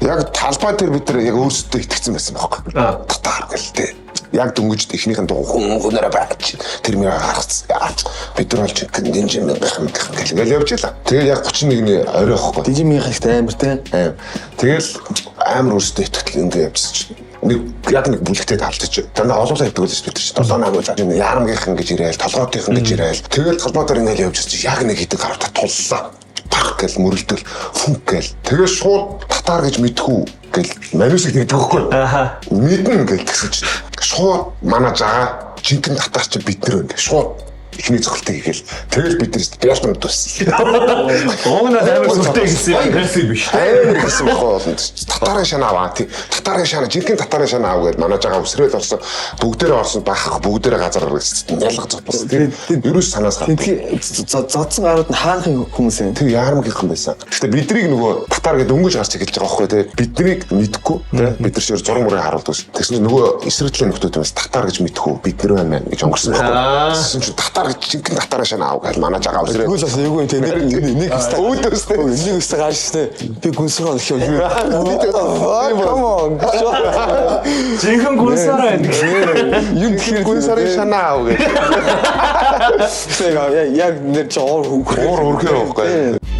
Яг талбай дээр бид нар яг өөрсдөө итгэсэн байсан байхгүй. Татар гэлтэй. Яг дөнгөж эхнийхэн хүнээрээ байж тэр мөрөө гаргацсан. Бид нар болж динжим байх юм гэл явж илаа. Тэгээд яг 31-ний орой байхгүй. Динжим ихтэй амар те. Тэгэл амар өөрсдөө итгэл ингээ явжсан чинь. Яг нэг бүлэгтэй таалдчих. Дандаа олоолаа явдаг байсан бид чинь 7 8 цаг ярамгийнхан гэж ирээл, толгоотойхон гэж ирээл. Тэгэл талбайдаар ингээл явж ирсэн. Яг нэг хэдэг гарав туллаа. Бах гэл мөрөлдөл фүнк гэл. Тэгээ шууд татар гэж мэдхүү гэл манусыг нэгдэг байхгүй. Мэднэ гэл тэгсэж. Шууд манай жагаа жинхэнэ татар чи бид нэр ингээ шууд ихний цогцолтыг хийгээл. Тэгэл бид нэст бялтанд туссан. Оогнаад амар сүртэй гэсэн юм агрессив биш. Амар гэсэн байхгүй болно. Татарын шана аваа тий. Татарын шана жинхэнэ татарын шана аваад манай жагаа өсрөөл орсон. Бүгдээрээ орсон баах бүгдээрээ газар ялгаж зогтсон. Тэгээд ерөөс санаас гав. Тэгэхээр зодсон гарууд нь хаанхын хүмүүс юм. Тэг яармгийнхан байсан. Гэхдээ биднийг нөгөө татар гэдэг өнгөж гарч эхэлж байгаа байхгүй тий. Биднийг мэдхгүй тий. Бид нар шир зураг мөрөө харуулдаг. Тэгсэн чинь нөгөө эсрэглэн нөхдүүд юмс татар гэж мэдхгүй бид нар байна гэж өнгөрсөн байхгүй. Тэгсэн чинь татар жинхэнэ татараа шана аав гэж манай жагаа өсрөө. Тэгвэл бас эйгүй тийм нэг өөдөөстэй нэг өстө гарч штэ. Би гүнсроо их юу. Come on. Жинхэнэ гүнсараа байна. Юм тэгэхээр гүнсарын шана аав гэж. Яг нэр чи уур урхээ байхгүй.